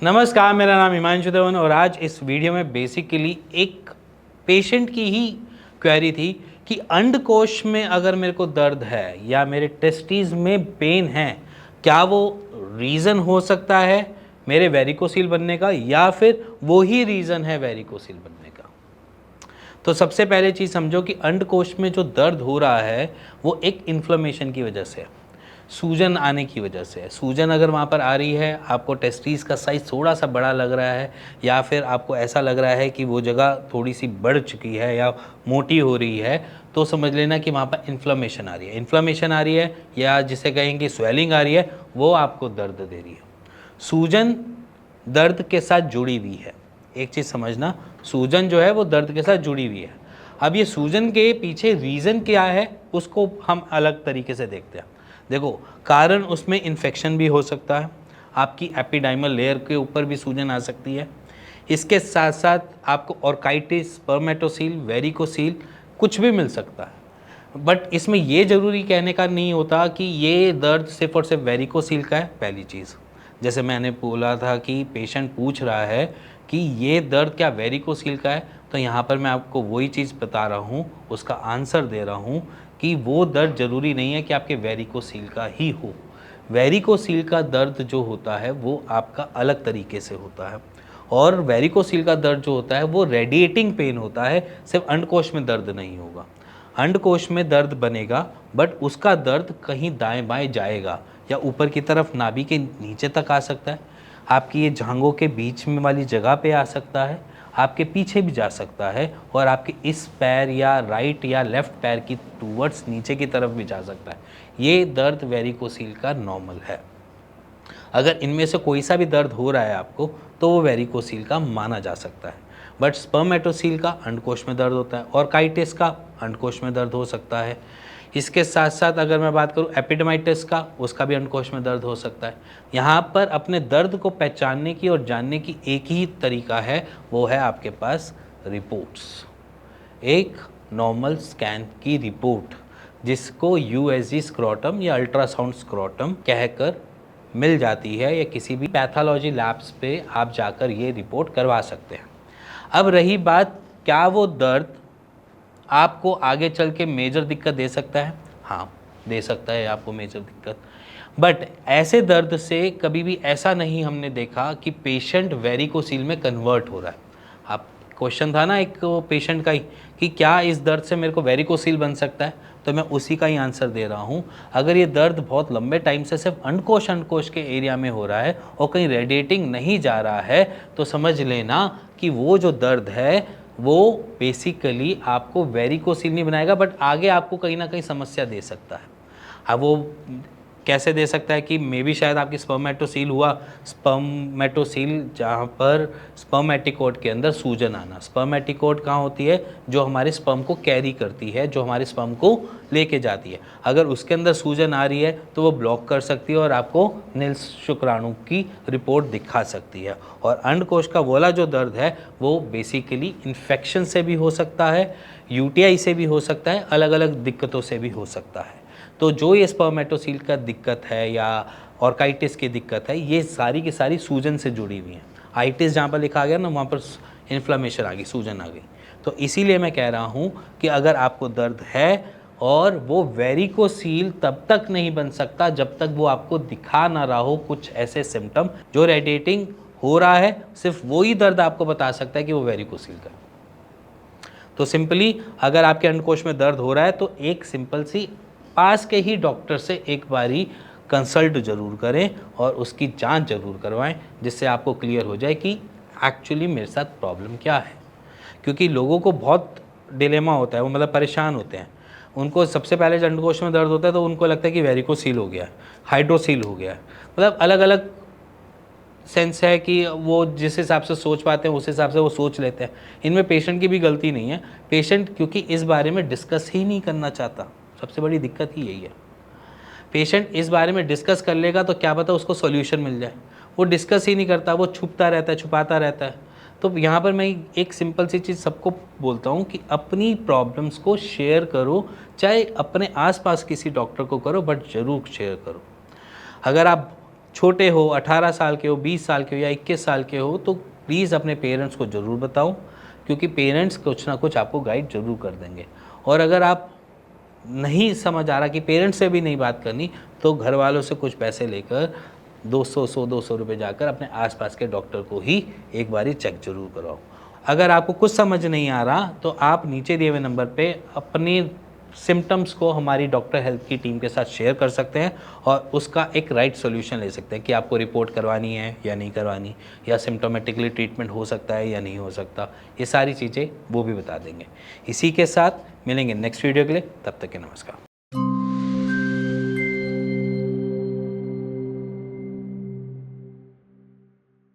नमस्कार, मेरा नाम हिमांशु देवन और आज इस वीडियो में बेसिकली एक पेशेंट की ही क्वेरी थी कि अंडकोश में अगर मेरे को दर्द है या मेरे टेस्टिस में पेन है, क्या वो रीज़न हो सकता है मेरे वेरिकोसील बनने का या फिर वो ही रीज़न है वेरिकोसील बनने का। तो सबसे पहले चीज़ समझो कि अंडकोश में जो दर्द हो रहा है वो एक इन्फ्लेमेशन की वजह से है, सूजन आने की वजह से है। सूजन अगर वहाँ पर आ रही है, आपको टेस्टिस का साइज़ थोड़ा सा बड़ा लग रहा है या फिर आपको ऐसा लग रहा है कि वो जगह थोड़ी सी बढ़ चुकी है या मोटी हो रही है, तो समझ लेना कि वहाँ पर इन्फ्लेमेशन आ रही है। इन्फ्लेमेशन आ रही है या जिसे कहेंगे स्वेलिंग आ रही है, वो आपको दर्द दे रही है। सूजन दर्द के साथ जुड़ी हुई है, एक चीज़ समझना, सूजन जो है वो दर्द के साथ जुड़ी हुई है। अब ये सूजन के पीछे रीज़न क्या है उसको हम अलग तरीके से देखते हैं। देखो, कारण उसमें इन्फेक्शन भी हो सकता है, आपकी एपिडाइमल लेयर के ऊपर भी सूजन आ सकती है। इसके साथ साथ आपको ऑर्काइटिस, स्पर्मेटोसील, वेरिकोसील कुछ भी मिल सकता है। बट इसमें ये ज़रूरी कहने का नहीं होता कि ये दर्द सिर्फ और सिर्फ वेरिकोसील का है। पहली चीज़, जैसे मैंने बोला था कि पेशेंट पूछ रहा है कि ये दर्द क्या वेरिकोसील का है, तो यहाँ पर मैं आपको वही चीज़ बता रहा हूँ, उसका आंसर दे रहा हूँ कि वो दर्द ज़रूरी नहीं है कि आपके वेरिकोसील का ही हो। वेरिकोसील का दर्द जो होता है वो आपका अलग तरीके से होता है, और वेरिकोसील का दर्द जो होता है वो रेडिएटिंग पेन होता है, सिर्फ अंडकोश में दर्द नहीं होगा। अंडकोश में दर्द बनेगा बट उसका दर्द कहीं दाएं बाएं जाएगा या ऊपर की तरफ नाभि के नीचे तक आ सकता है, आपकी ये जांघों के बीच में वाली जगह पे आ सकता है, आपके पीछे भी जा सकता है और आपके इस पैर या राइट या लेफ़्ट पैर की टूवर्ड्स नीचे की तरफ भी जा सकता है। ये दर्द वेरिकोसील का नॉर्मल है। अगर इनमें से कोई सा भी दर्द हो रहा है आपको, तो वो वेरिकोसील का माना जा सकता है। बट स्पर्मेटोसील का अंडकोश में दर्द होता है, ऑर्काइटिस का अंडकोश में दर्द हो सकता है। इसके साथ साथ अगर मैं बात करूं एपिडेमाइटिस का, उसका भी अंडकोश में दर्द हो सकता है। यहाँ पर अपने दर्द को पहचानने की और जानने की एक ही तरीका है, वो है आपके पास रिपोर्ट्स। एक नॉर्मल स्कैन की रिपोर्ट, जिसको यूएसजी स्क्रोटम या अल्ट्रासाउंड स्क्रोटम कहकर मिल जाती है, या किसी भी पैथोलॉजी लैब्स पे आप जाकर ये रिपोर्ट करवा सकते हैं। अब रही बात, क्या वो दर्द आपको आगे चल के मेजर दिक्कत दे सकता है? हाँ, दे सकता है आपको मेजर दिक्कत। बट ऐसे दर्द से कभी भी ऐसा नहीं हमने देखा कि पेशेंट वेरिकोसील में कन्वर्ट हो रहा है। आप क्वेश्चन था ना एक पेशेंट का ही कि क्या इस दर्द से मेरे को वेरिकोसील बन सकता है, तो मैं उसी का ही आंसर दे रहा हूँ। अगर ये दर्द बहुत लंबे टाइम से सिर्फ अंडकोश के एरिया में हो रहा है और कहीं रेडिएटिंग नहीं जा रहा है, तो समझ लेना कि वो जो दर्द है वो बेसिकली आपको वेरिकोसील नहीं बनाएगा, बट आगे आपको कहीं ना कहीं समस्या दे सकता है। अब वो कैसे दे सकता है कि मे बी शायद आपकी स्पर्मेटोसील हुआ, स्पर्मेटोसील जहाँ पर स्पर्मेटिकोट के अंदर सूजन आना। स्पर्मेटिकोट कहाँ होती है? जो हमारे स्पर्म को कैरी करती है, जो हमारे स्पर्म को लेके जाती है। अगर उसके अंदर सूजन आ रही है तो वो ब्लॉक कर सकती है और आपको नील शुक्राणु की रिपोर्ट दिखा सकती है। और अंडकोश का वाला जो दर्द है वो बेसिकली इन्फेक्शन से भी हो सकता है, यूटीआई से भी हो सकता है, अलग अलग दिक्कतों से भी हो सकता है। तो जो ये स्पर्मेटोसील का दिक्कत है या ऑर्काइटिस की दिक्कत है, ये सारी की सारी सूजन से जुड़ी हुई हैं। आइटिस जहाँ पर लिखा गया ना, वहाँ पर इन्फ्लेमेशन आ गई, सूजन आ गई। तो इसीलिए मैं कह रहा हूँ कि अगर आपको दर्द है और वो वेरिकोसील तब तक नहीं बन सकता जब तक वो आपको दिखा ना रहा हो कुछ ऐसे सिम्टम, जो रेडिएटिंग हो रहा है सिर्फ वो ही दर्द आपको बता सकता है कि वो वेरिकोसील का। तो सिंपली अगर आपके अंडकोश में दर्द हो रहा है तो एक सिंपल सी पास के ही डॉक्टर से एक बारी कंसल्ट ज़रूर करें और उसकी जांच ज़रूर करवाएं, जिससे आपको क्लियर हो जाए कि एक्चुअली मेरे साथ प्रॉब्लम क्या है। क्योंकि लोगों को बहुत डिलेमा होता है, वो मतलब परेशान होते हैं। उनको सबसे पहले जब अंडकोश में दर्द होता है तो उनको लगता है कि वेरिकोसील हो गया है, हाइड्रोसील हो गया है, मतलब अलग अलग सेंस है कि वो जिस हिसाब से सोच पाते हैं उस हिसाब से वो सोच लेते हैं। इनमें पेशेंट की भी गलती नहीं है, पेशेंट क्योंकि इस बारे में डिस्कस ही नहीं करना चाहता, सबसे बड़ी दिक्कत ही यही है। पेशेंट इस बारे में डिस्कस कर लेगा तो क्या पता उसको सॉल्यूशन मिल जाए, वो डिस्कस ही नहीं करता, वो छुपता रहता है, छुपाता रहता है। तो यहाँ पर मैं एक सिंपल सी चीज़ सबको बोलता हूँ कि अपनी प्रॉब्लम्स को शेयर करो, चाहे अपने आसपास किसी डॉक्टर को करो, बट ज़रूर शेयर करो। अगर आप छोटे हो, 18 साल के हो, 20 साल के हो या 21 साल के हो, तो प्लीज़ अपने पेरेंट्स को ज़रूर बताओ, क्योंकि पेरेंट्स कुछ ना कुछ आपको गाइड ज़रूर कर देंगे। और अगर आप नहीं समझ आ रहा कि पेरेंट्स से भी नहीं बात करनी, तो घर वालों से कुछ पैसे लेकर 200, 100-200 रुपये जाकर अपने आसपास के डॉक्टर को ही एक बारी चेक ज़रूर करवाओ। अगर आपको कुछ समझ नहीं आ रहा, तो आप नीचे दिए हुए नंबर पे अपने सिम्टम्स को हमारी डॉक्टर हेल्थ की टीम के साथ शेयर कर सकते हैं और उसका एक राइट सॉल्यूशन ले सकते हैं कि आपको रिपोर्ट करवानी है या नहीं करवानी, या सिम्टोमेटिकली ट्रीटमेंट हो सकता है या नहीं हो सकता। ये सारी चीज़ें वो भी बता देंगे। इसी के साथ मिलेंगे नेक्स्ट वीडियो के लिए, तब तक के नमस्कार।